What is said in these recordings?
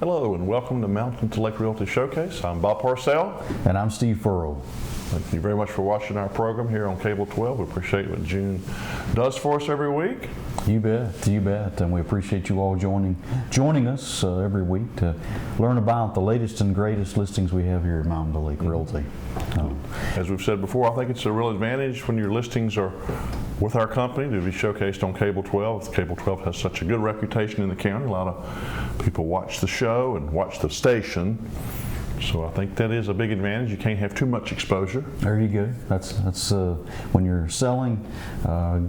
Hello and welcome to Mountain to Lake Realty Showcase. I'm Bob Parcell. And I'm Steve Furrow. Thank you very much for watching our program here on Cable 12. We appreciate what June does for us every week. You bet, you bet. And we appreciate you all joining us every week to learn about the latest and greatest listings we have here at Mountain to Lake Realty. As we've said before, I think it's a real advantage when your listings are with our company to be showcased on Cable 12. Cable 12 has such a good reputation in the county. A lot of people watch the show and watch the station. So I think that is a big advantage. You can't have too much exposure. There you go. That's when you're selling,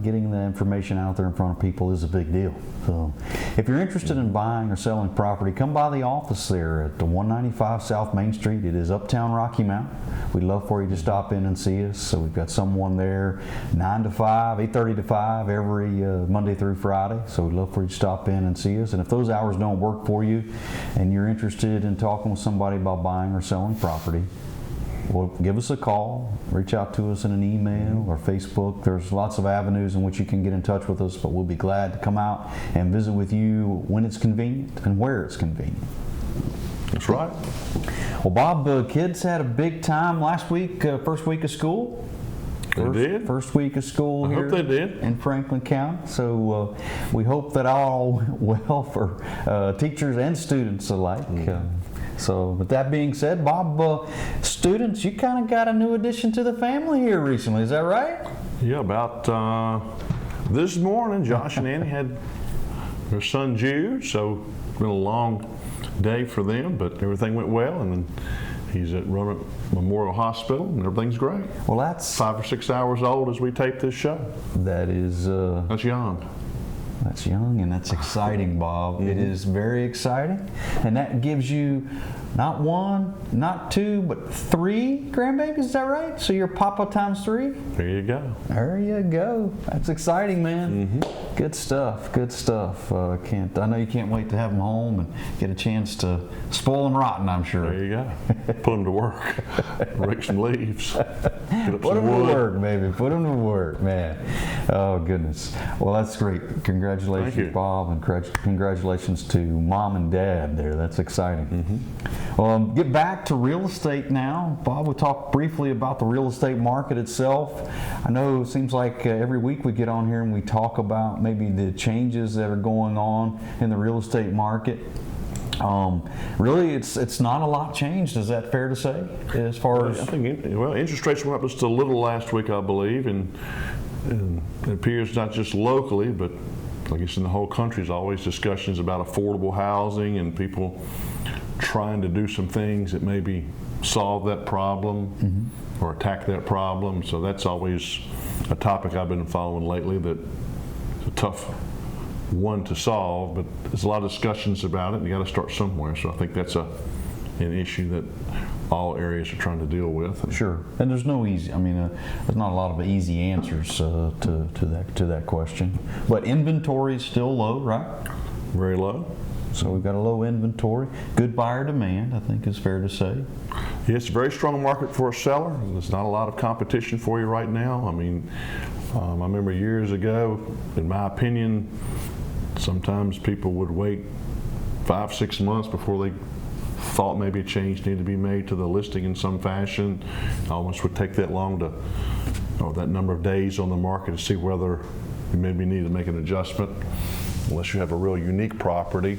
getting the information out there in front of people is a big deal. So if you're interested in buying or selling property, come by the office there at the 195 South Main Street. It is uptown Rocky Mount. We'd love for you to stop in and see us. So we've got someone there 9 to 5, 8:30 to 5 every Monday through Friday. So we'd love for you to stop in and see us. And if those hours don't work for you and you're interested in talking with somebody about buying or selling property, well, give us a call, reach out to us in an email or Facebook. There's lots of avenues in which you can get in touch with us, but we'll be glad to come out and visit with you when it's convenient and where it's convenient. That's right. Well, Bob, kids had a big time last week, first week of school. They did? First week of school here hope they did. In Franklin County. So we hope that all well for teachers and students alike. So with that being said, Bob, students, you kind of got a new addition to the family here recently, is that right? Yeah, about this morning, Josh and Annie had their son Jude, so it's been a long day for them, but everything went well, and then he's at Roanoke Memorial Hospital, and everything's great. Well, that's 5 or 6 hours old as we tape this show. That is... That's young. That's young and that's exciting, Bob. It is very exciting. And that gives you not one, not two, but 3 grandbabies, is that right? So you're Papa times 3? There you go. There you go. That's exciting, man. Good stuff, good stuff. I know you can't wait to have them home and get a chance to spoil them rotten, I'm sure. There you go. Put them to work. Rake some leaves. Get up Put some them wood. to work, baby. Put them to work, man. Oh, goodness. Well, that's great. Congratulations, Bob, and congratulations to Mom and Dad there. That's exciting. Get back to real estate now. Bob, we talked briefly about the real estate market itself. I know it seems like every week we get on here and we talk about maybe the changes that are going on in the real estate market. Really, it's not a lot changed. Is that fair to say? As far as I think, interest rates went up just a little last week, I believe, and it appears not just locally, but I guess in the whole country, there's always discussions about affordable housing and people trying to do some things that maybe solve that problem or attack that problem. So that's always a topic I've been following lately. That's a tough one to solve, but there's a lot of discussions about it, and you got to start somewhere. So I think that's an issue that all areas are trying to deal with. Sure, and there's no easy. I mean, there's not a lot of easy answers to that question. But inventory is still low, right? Very low. So we've got a low inventory. Good buyer demand, I think, is fair to say. Yeah, it's a very strong market for a seller. There's not a lot of competition for you right now. I mean, I remember years ago, in my opinion, sometimes people would wait 5, 6 months before they thought maybe a change needed to be made to the listing in some fashion. It almost would take that long to, or that number of days on the market to see whether you maybe need to make an adjustment. Unless you have a real unique property,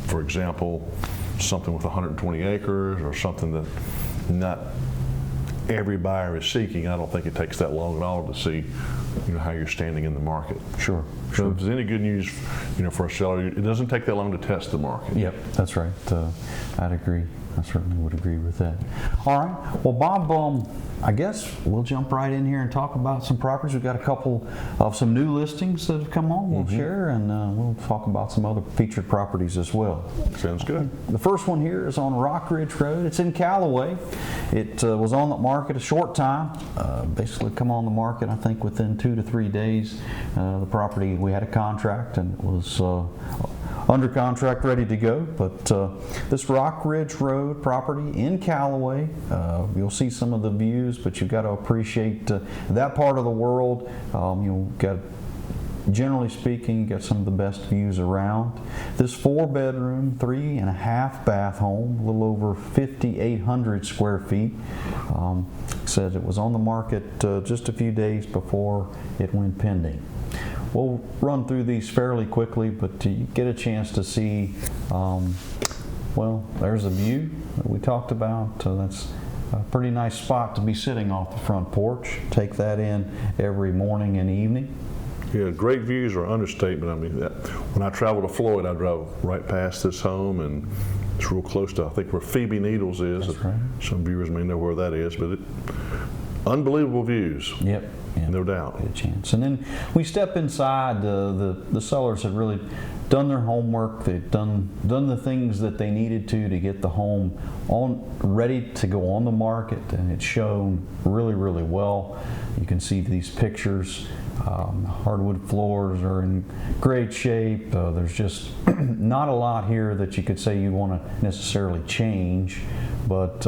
for example, something with 120 acres or something that not every buyer is seeking, I don't think it takes that long at all to see, how you're standing in the market. Sure. So if there's any good news, for a seller, it doesn't take that long to test the market. Yep, that's right. I'd agree. I certainly would agree with that. All right. Well, Bob, I guess we'll jump right in here and talk about some properties. We've got a couple of some new listings that have come on. We'll share, and we'll talk about some other featured properties as well. Sounds good. The first one here is on Rock Ridge Road. It's in Callaway. It was on the market a short time. Basically come on the market, I think, within 2 to 3 days. The property, we had a contract and it was under contract, ready to go. But this Rock Ridge Road property in Callaway, you'll see some of the views, but you've got to appreciate that part of the world. You've got generally speaking, you got some of the best views around. This 4-bedroom, 3.5-bath home, a little over 5,800 square feet. Said it was on the market just a few days before it went pending. We'll run through these fairly quickly, but you get a chance to see, well, there's a view that we talked about. That's a pretty nice spot to be sitting off the front porch. Take that in every morning and evening. Yeah, great views are an understatement. I mean, when I traveled to Floyd, I drove right past this home, and it's real close to, I think, where Phoebe Needles is. That's right. Some viewers may know where that is, but unbelievable views. Yep. No doubt. Get a chance. And then we step inside. The sellers have really done their homework. They've done the things that they needed to get the home ready to go on the market, and it's shown really, really well. You can see these pictures. Hardwood floors are in great shape. There's just not a lot here that you could say you want to necessarily change, but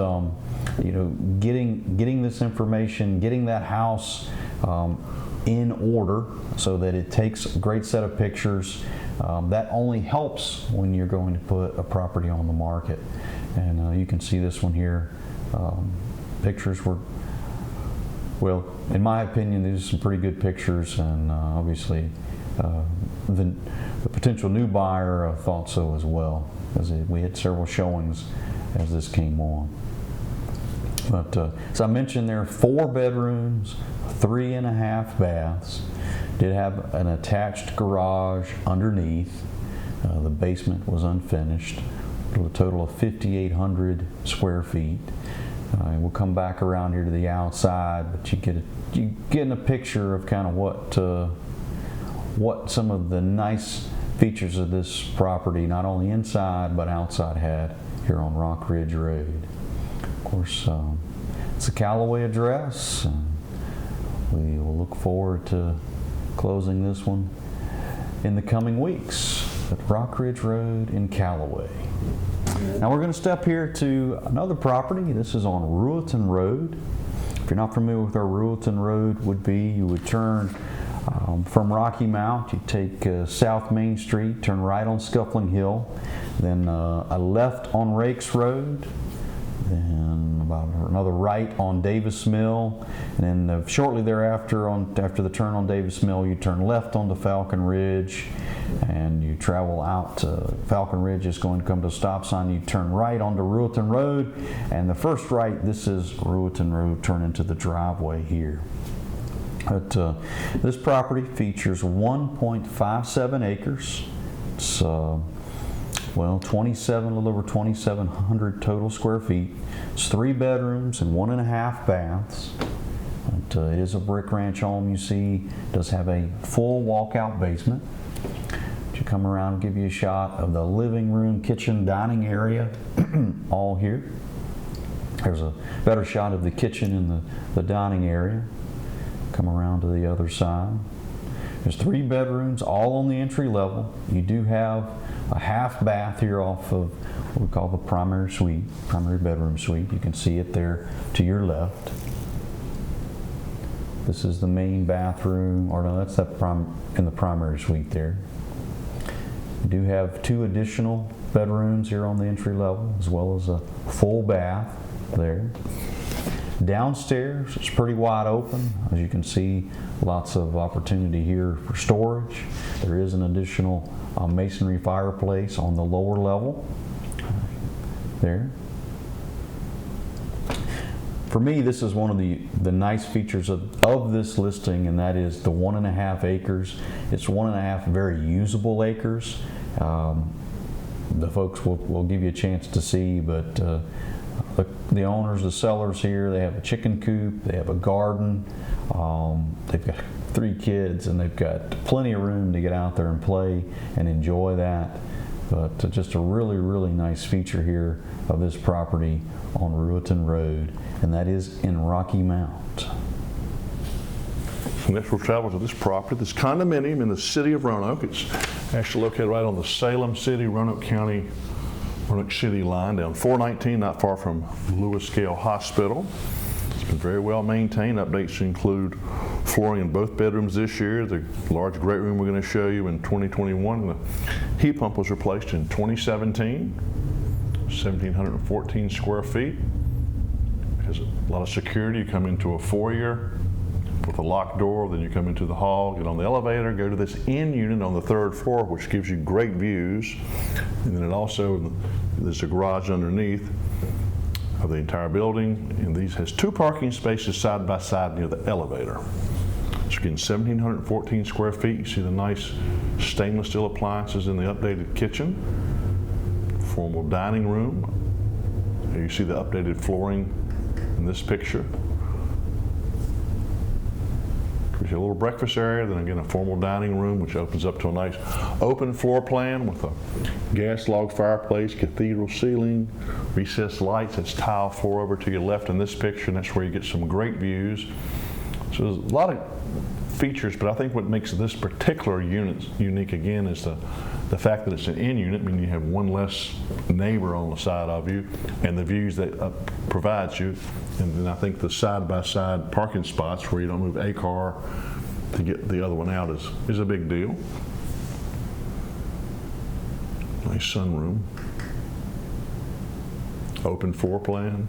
you know, getting this information, getting that house in order so that it takes a great set of pictures. That only helps when you're going to put a property on the market. And you can see this one here. Pictures were, well, in my opinion, these are some pretty good pictures, and obviously the potential new buyer thought so as well, as we had several showings as this came on. But as I mentioned, there are 4 bedrooms, 3.5 baths. Did have an attached garage underneath. The basement was unfinished. A total of 5,800 square feet. We'll come back around here to the outside, but you get a picture of kind of what some of the nice features of this property, not only inside but outside, had here on Rock Ridge Road. Of course, it's a Callaway address, and we will look forward to closing this one in the coming weeks at Rock Ridge Road in Callaway. Now we're going to step here to another property. This is on Realty Road. If you're not familiar with where Realty Road would be, you would turn from Rocky Mount. You take South Main Street, turn right on Scuffling Hill, then a left on Rakes Road, then about another right on Davis Mill, and then shortly thereafter, after the turn on Davis Mill, you turn left onto Falcon Ridge, and you travel out to Falcon Ridge. Is going to come to a stop sign. You turn right onto Realty Road, and the first right, this is Realty Road, turn into the driveway here. But this property features 1.57 acres. It's well, a little over 2,700 total square feet. It's 3 bedrooms and 1.5 baths. But, it is a brick ranch home. You see, it does have a full walkout basement. You come around and give you a shot of the living room, kitchen, dining area, all here. There's a better shot of the kitchen and the dining area. Come around to the other side. There's 3 bedrooms, all on the entry level. You do have a half bath here off of what we call the primary suite, primary bedroom suite. You can see it there to your left. This is the main bathroom, or no, that's in the primary suite there. You do have 2 additional bedrooms here on the entry level, as well as a full bath there. Downstairs, it's pretty wide open. As you can see, lots of opportunity here for storage. There is an additional masonry fireplace on the lower level there. For me, this is one of the nice features of this listing, and that is the 1.5 acres. It's 1.5 very usable acres. The folks will give you a chance to see, but the owners, the sellers here, they have a chicken coop, they have a garden, they've got 3 kids, and they've got plenty of room to get out there and play and enjoy that. But just a really, really nice feature here of this property on Realty Road, and that is in Rocky Mount. Next we'll travel to this property, this condominium in the city of Roanoke. It's actually located right on the Salem City, Roanoke County, Roanoke City line down 419, not far from Lewis Gale Hospital. It's It's been very well maintained. Updates include flooring in both bedrooms this year, the large great room we're going to show you in 2021. The heat pump was replaced in 2017, 1,714 square feet. Has a lot of security. You come into a foyer with a locked door, then you come into the hall, get on the elevator, go to this end unit on the 3rd floor, which gives you great views. And then it also, there's a garage underneath of the entire building, and these has 2 parking spaces side by side near the elevator. So you're getting 1,714 square feet. You see the nice stainless steel appliances in the updated kitchen, formal dining room. Here you see the updated flooring in this picture. There's a little breakfast area, then again a formal dining room which opens up to a nice open floor plan with a gas log fireplace, cathedral ceiling, recessed lights. That's tile floor over to your left in this picture, and that's where you get some great views. So there's a lot of features, but I think what makes this particular unit unique again is the fact that it's an end unit, meaning you have one less neighbor on the side of you, and the views that provides you. And then I think the side-by-side parking spots where you don't move a car to get the other one out is a big deal. Nice sunroom. Open floor plan.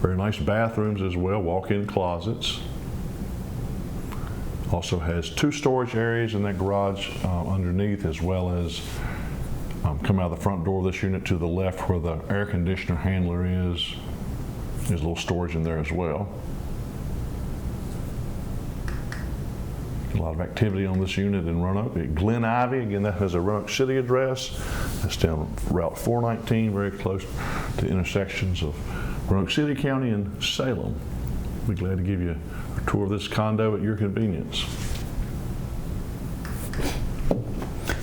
Very nice bathrooms as well, walk-in closets. Also has 2 storage areas in that garage underneath, as well as come out of the front door of this unit to the left where the air conditioner handler is. There's a little storage in there as well. A lot of activity on this unit in Roanoke. At Glen Ivy, again, that has a Roanoke City address. That's down Route 419, very close to the intersections of Roanoke City County and Salem. We'd be glad to give you a tour of this condo at your convenience.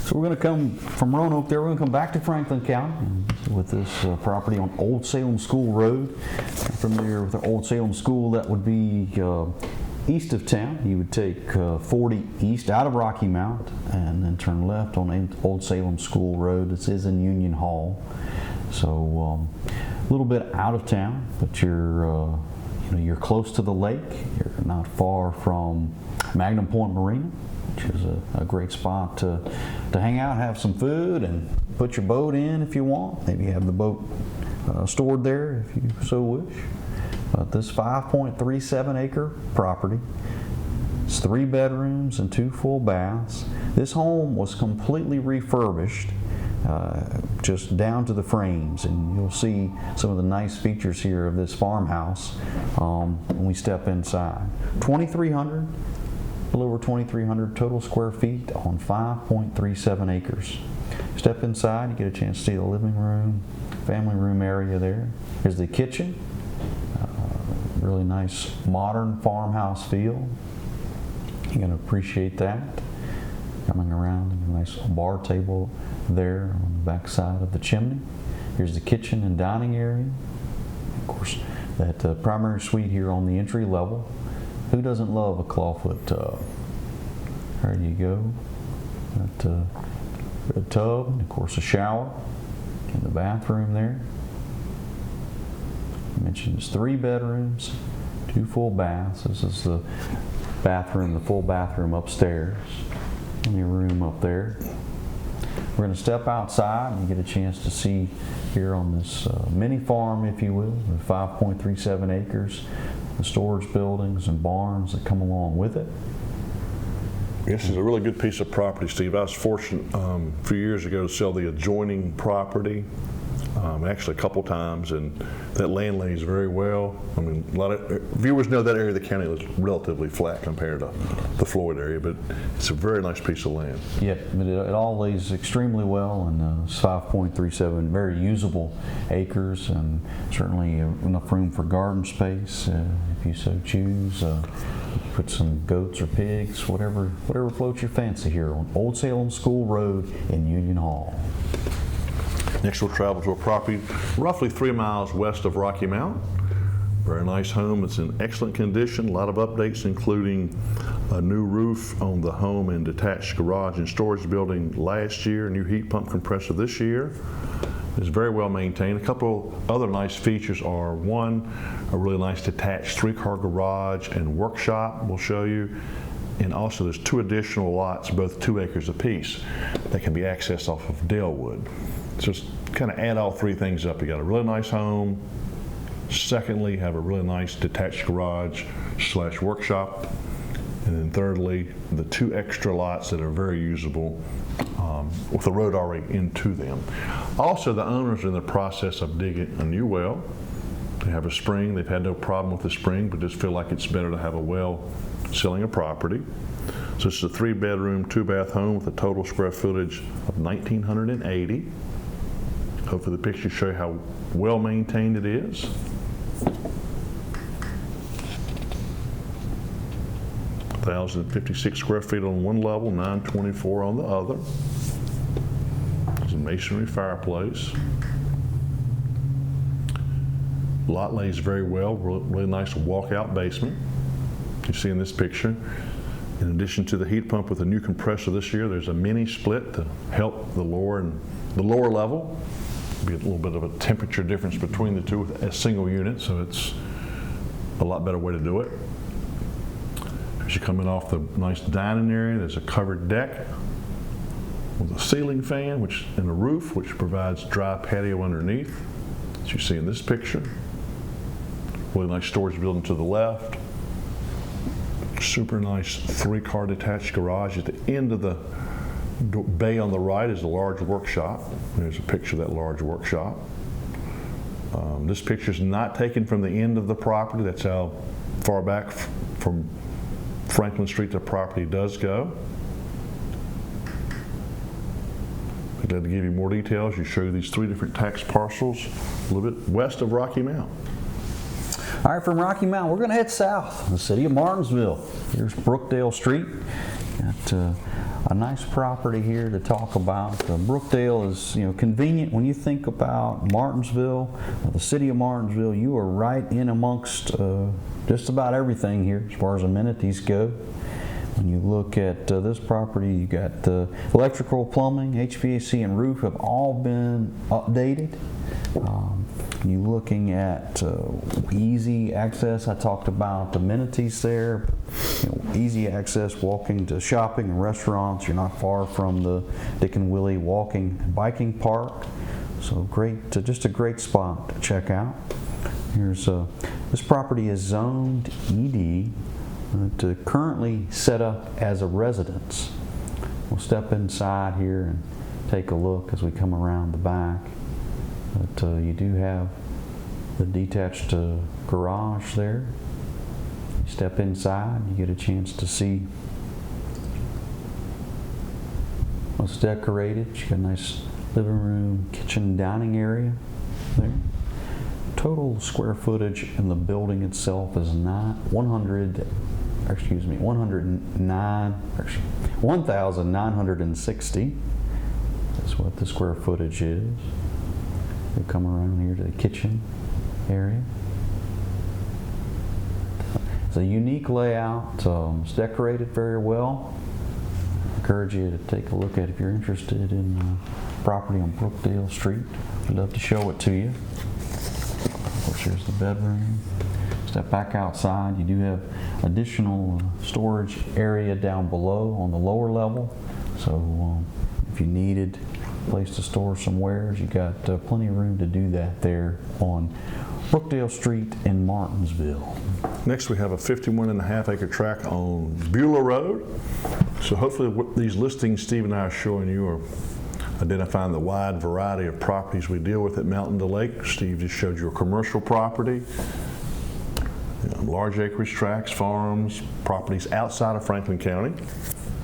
So we're going to come from Roanoke there, we're going to come back to Franklin County with this property on Old Salem School Road. Familiar with the Old Salem School, that would be east of town. You would take 40 east out of Rocky Mount and then turn left on Old Salem School Road. This is in Union Hall. So a little bit out of town, but you're close to the lake. You're not far from Magnum Point Marina, which is a great spot to hang out, have some food, and put your boat in if you want. Maybe have the boat stored there if you so wish. But this 5.37 acre property, it's 3 bedrooms and 2 full baths. This home was completely refurbished, just down to the frames, and you'll see some of the nice features here of this farmhouse when we step inside. 2,300, a little over 2,300 total square feet on 5.37 acres. Step inside, you get a chance to see the living room, family room area there. Here's the kitchen. Really nice modern farmhouse feel. You're going to appreciate that. Coming around, a nice bar table there on the back side of the chimney. Here's the kitchen and dining area. Of course, that primary suite here on the entry level. Who doesn't love a clawfoot tub? There you go. That tub, and of course a shower in the bathroom there. I mentioned it's 3 bedrooms, 2 full baths. This is the bathroom, the full bathroom upstairs. Plenty of room up there. We're going to step outside and get a chance to see here on this mini farm, if you will, with 5.37 acres, the storage buildings and barns that come along with it. This is a really good piece of property, Steve. I was fortunate a few years ago to sell the adjoining property, actually a couple times, and that land lays very well. I mean, a lot of viewers know that area of the county is relatively flat compared to the Floyd area, but it's a very nice piece of land. Yeah, but it all lays extremely well, and it's 5.37 very usable acres, and certainly enough room for garden space if you so choose. Put some goats or pigs, whatever floats your fancy here on Old Salem School Road in Union Hall. Next we'll travel to a property roughly 3 miles west of Rocky Mount. Very nice home. It's in excellent condition. A lot of updates, including a new roof on the home and detached garage and storage building last year, new heat pump compressor this year. It's very well maintained. A couple other nice features are, one, a really nice detached 3-car garage and workshop we'll show you. And also there's 2 additional lots, both 2 acres apiece, that can be accessed off of Dalewood. So just kind of add all 3 things up. You got a really nice home. Secondly, have a really nice detached garage / workshop. And then thirdly, the 2 extra lots that are very usable with the road already into them. Also, the owners are in the process of digging a new well. They have a spring. They've had no problem with the spring, but just feel like it's better to have a well selling a property. So it's a 3-bedroom, 2-bath home with a total square footage of 1,980. Hopefully the pictures show you how well maintained it is. (1,056 square feet on one level, 924 on the other. There's a masonry fireplace. Lot lays very well, really nice walkout basement. You see in this picture. In addition to the heat pump with a new compressor this year, there's a mini split to help the lower level. Be a little bit of a temperature difference between the two with a single unit, so it's a lot better way to do it. As you're coming off the nice dining area, there's a covered deck with a ceiling fan and a roof, which provides dry patio underneath, as you see in this picture. Really nice storage building to the left. Super nice 3-car detached garage. At the end of the bay on the right is a large workshop. There's a picture of that large workshop. This picture is not taken from the end of the property. That's how far back from Franklin Street the property does go. I'd like to give you more details. You show you these 3 different tax parcels a little bit west of Rocky Mount. All right, from Rocky Mount, we're going to head south, the city of Martinsville. Here's Brookdale Street. Got a nice property here to talk about. Brookdale is, convenient when you think about Martinsville, the city of Martinsville. You are right in amongst just about everything here as far as amenities go. When you look at this property, you got the electrical, plumbing, HVAC, and roof have all been updated. You're looking at easy access. I talked about amenities there. Easy access, walking to shopping and restaurants. You're not far from the Dick and Willie walking and biking park. So great, just a great spot to check out. Here's this property is zoned ED to currently set up as a residence. We'll step inside here and take a look as we come around the back. But you do have the detached garage there. You step inside, you get a chance to see what's decorated. You got a nice living room, kitchen, dining area there. Total square footage in the building itself is 1,960. That's what the square footage is. We come around here to the kitchen area. It's a unique layout. It's decorated very well. I encourage you to take a look at it if you're interested in property on Brookdale Street. I'd love to show it to you. Of course, here's the bedroom. Step back outside. You do have additional storage area down below on the lower level. So if you needed a place to store some wares, you got plenty of room to do that there on Brookdale Street in Martinsville. Next, we have a 51.5 acre tract on Beulah Road. So hopefully what these listings Steve and I are showing you are identifying the wide variety of properties we deal with at Mountain to Lake. Steve just showed you a commercial property, large acreage tracts, farms, properties outside of Franklin County.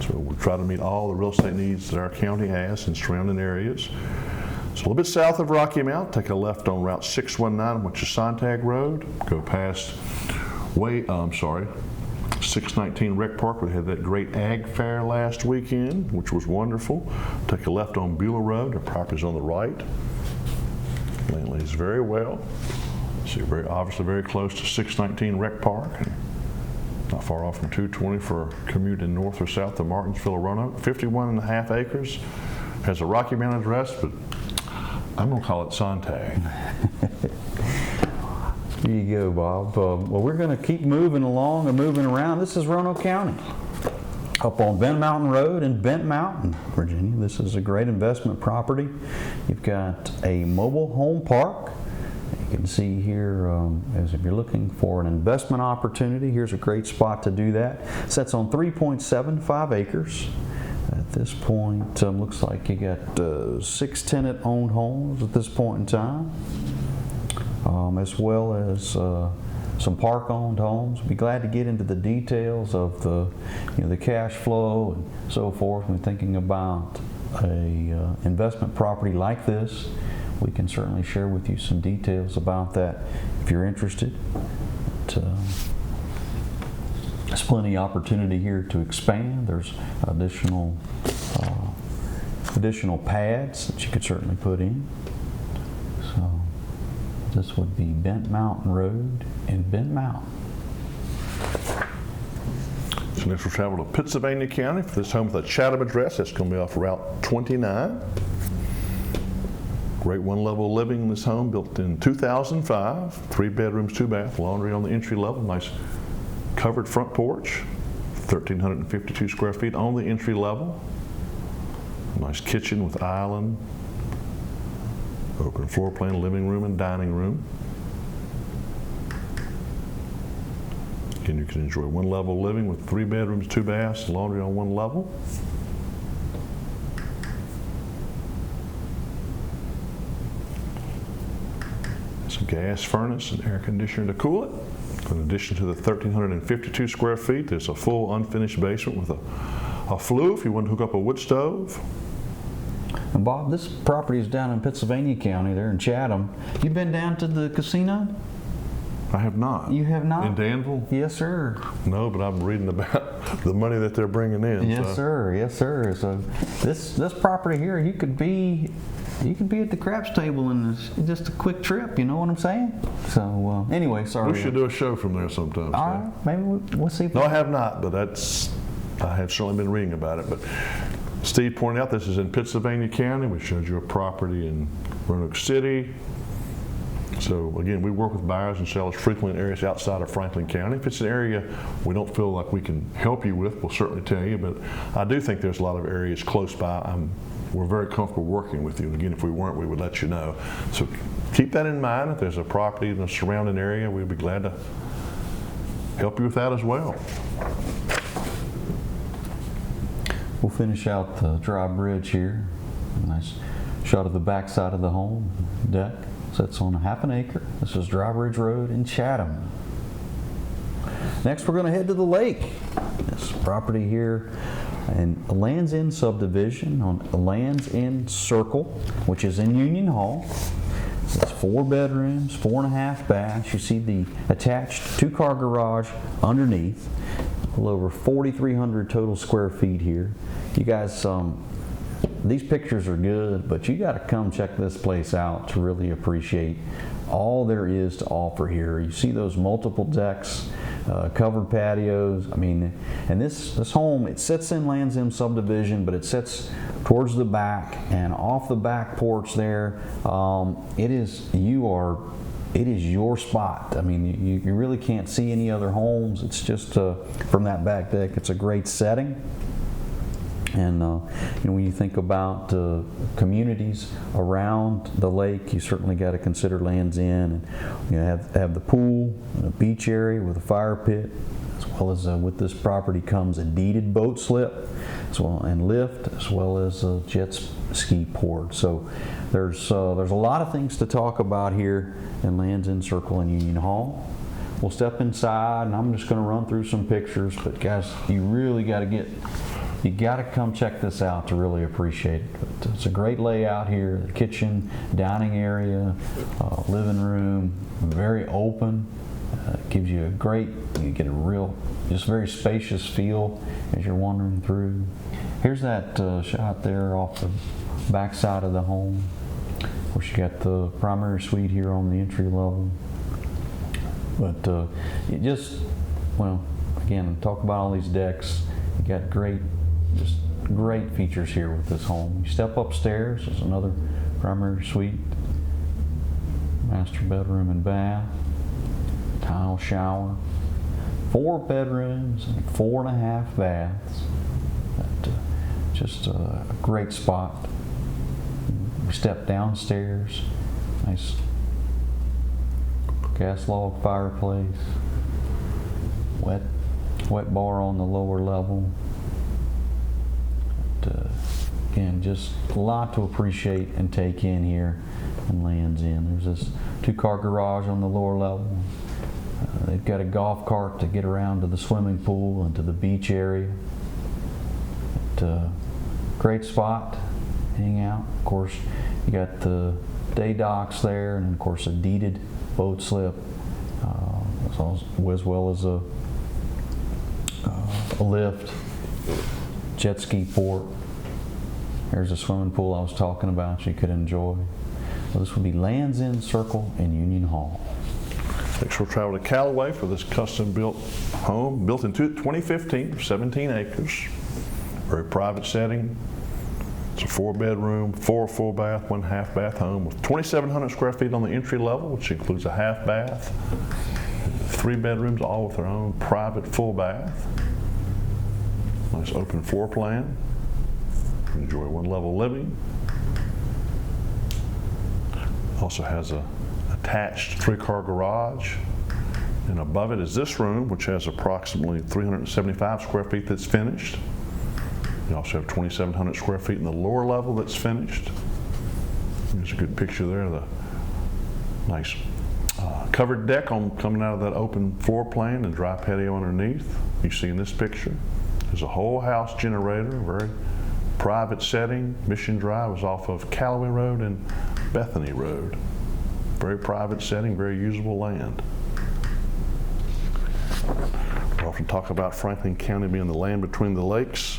So we'll try to meet all the real estate needs that our county has in surrounding areas. So a little bit south of Rocky Mount, take a left on Route 619, which is Sontag Road. Go past 619 Rec Park. We had that great ag fair last weekend, which was wonderful. Take a left on Beulah Road. The property's on the right. Land lays very well. So you're obviously very close to 619 Rec Park. Not far off from 220 for commuting north or south to Martinsville or Roanoke. 51.5 acres. Has a Rocky Mount address, but I'm going to call it Sontag. Here you go, Bob. Well, we're going to keep moving along and moving around. This is Roanoke County, up on Bent Mountain Road in Bent Mountain, Virginia. This is a great investment property. You've got a mobile home park. You can see here, as if you're looking for an investment opportunity, here's a great spot to do that. It sits on 3.75 acres. At this point, looks like you got 6 tenant-owned homes at this point in time, as well as some park-owned homes. Be glad to get into the details of the cash flow and so forth. When thinking about a investment property like this, we can certainly share with you some details about that if you're interested. There's plenty of opportunity here to expand. There's additional pads that you could certainly put in. So this would be Bent Mountain Road in Bent Mountain. So next we'll travel to Pittsylvania County for this home with a Chatham address. That's going to be off Route 29. Great one-level living in this home, built in 2005. 3 bedrooms, 2 bath, laundry on the entry level. Nice covered front porch, 1,352 square feet on the entry level. Nice kitchen with island, open floor plan, living room and dining room. Again, you can enjoy one-level living with 3 bedrooms, 2 baths, laundry on one level. Some gas furnace and air conditioner to cool it. In addition to the 1,352 square feet, there's a full unfinished basement with a flue if you want to hook up a wood stove. And Bob, this property is down in Pittsylvania County, there in Chatham. You been down to the casino? I have not. You have not? In Danville? Yes, sir. No, but I'm reading about the money that they're bringing in. Yes, sir. Yes, sir. So this property here, you could be at the craps table in just a quick trip. You know what I'm saying? So anyway, sorry. We should do a show from there sometime. All right, maybe we'll see. No, I have not, but I have certainly been reading about it. But Steve pointed out this is in Pittsylvania County. We showed you a property in Roanoke City. So again, we work with buyers and sellers frequently in areas outside of Franklin County. If it's an area we don't feel like we can help you with, we'll certainly tell you. But I do think there's a lot of areas close by. We're very comfortable working with you. And again, if we weren't, we would let you know. So keep that in mind. If there's a property in the surrounding area, we'd be glad to help you with that as well. We'll finish out the dry bridge here. Nice shot of the back side of the home, deck. Sits on 1/2 acre. This is Dry Bridge Road in Chatham. Next, we're going to head to the lake. This property here in a Lands End subdivision on a Lands End Circle, which is in Union Hall. It's 4 bedrooms, 4.5 baths. You see the attached 2-car garage underneath. A little over 4,300 total square feet here. You guys, these pictures are good, but you got to come check this place out to really appreciate all there is to offer here. You see those multiple decks, covered patios. I mean, and this home, it sits in Lands End subdivision, but it sits towards the back, and off the back porch there, it is your spot. I mean, you really can't see any other homes. It's just from that back deck, it's a great setting. And when you think about communities around the lake, you certainly got to consider Lands End. And you have the pool, and a beach area with a fire pit, as well as with this property comes a deeded boat slip, as well and lift, as well as a jet ski port. So there's a lot of things to talk about here in Lands End Circle and Union Hall. We'll step inside, and I'm just going to run through some pictures. But guys, you really got to come check this out to really appreciate it. But it's a great layout here. The kitchen, dining area, living room, very open. Gives you you get a real, just very spacious feel as you're wandering through. Here's that shot there off the back side of the home. Of course, you got the primary suite here on the entry level. But again, talk about all these decks. You got great features here with this home. You step upstairs, there's another primary suite, master bedroom and bath, tile shower, 4 bedrooms and 4.5 baths. Just a great spot. We step downstairs, nice gas log fireplace, wet bar on the lower level. Again, just a lot to appreciate and take in here in Lands End. There's this 2-car garage on the lower level. They've got a golf cart to get around to the swimming pool and to the beach area. Great spot to hang out. Of course, you got the day docks there, and of course a deeded boat slip, as well as a lift, jet ski port. There's a swimming pool I was talking about you could enjoy. Well, this would be Lands End Circle in Union Hall. Next we'll travel to Callaway for this custom-built home, built in 2015, 17 acres. Very private setting. It's a 4-bedroom, 4 full bath, 1 half bath home with 2,700 square feet on the entry level, which includes a half bath. 3 bedrooms, all with their own private full bath. Nice open floor plan. Enjoy 1-level living. Also has a attached 3-car garage, and above it is this room, which has approximately 375 square feet that's finished. You also have 2,700 square feet in the lower level that's finished. There's a good picture there of the nice covered deck coming out of that open floor plan and dry patio underneath. You see in this picture, there's a whole house generator, very private setting. Mission Drive is off of Callaway Road and Bethany Road. Very private setting, very usable land. We often talk about Franklin County being the land between the lakes.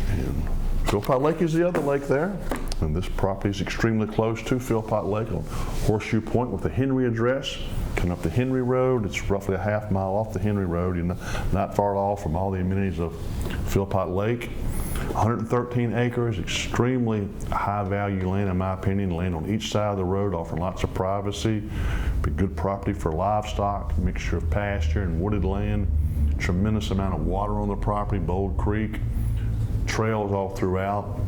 And Philpott Lake is the other lake there. And this property is extremely close to Philpott Lake on Horseshoe Point with the Henry address. Coming up the Henry Road, it's roughly a half mile off the Henry Road. You're not far at all from all the amenities of Philpott Lake. 113 acres, extremely high value land in my opinion. Land on each side of the road, offering lots of privacy. Be good property for livestock, mixture of pasture and wooded land. Tremendous amount of water on the property, Bold Creek. Trails all throughout.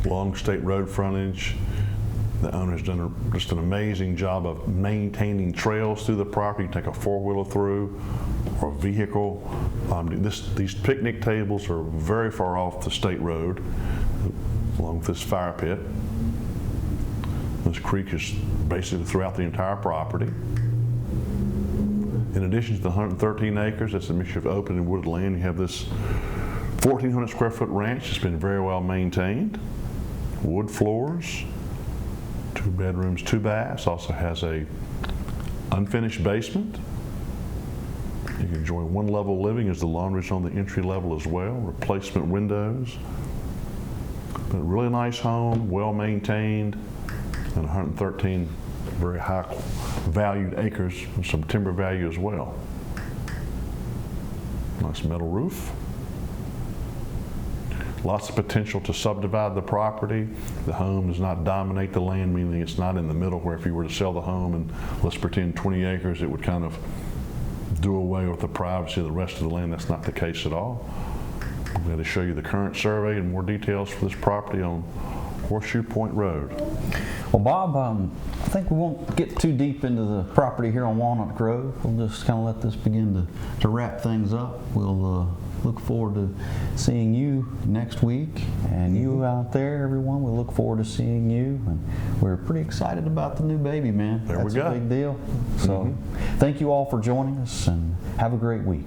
Long state road frontage. The owner's done just an amazing job of maintaining trails through the property. You take a 4-wheeler through or a vehicle. These picnic tables are very far off the state road, along with this fire pit. This creek is basically throughout the entire property. In addition to the 113 acres, that's a mixture of open and wooded land. You have this 1,400 square foot ranch that's been very well maintained. Wood floors, 2 bedrooms, 2 baths. Also has a unfinished basement. You can enjoy 1-level living as the laundry's on the entry level as well. Replacement windows. But a really nice home, well maintained, and 113 very high valued acres with some timber value as well. Nice metal roof. Lots of potential to subdivide the property. The home does not dominate the land, meaning it's not in the middle where if you were to sell the home and let's pretend 20 acres, it would kind of do away with the privacy of the rest of the land. That's not the case at all. I'm going to show you the current survey and more details for this property on Horseshoe Point Road. Well, Bob, I think we won't get too deep into the property here on Walnut Grove. We'll just kind of let this begin to wrap things up. We'll look forward to seeing you next week, and you out there, everyone, we look forward to seeing you, and we're pretty excited about the new baby, man. There we go. That's a big deal. So thank you all for joining us, and have a great week.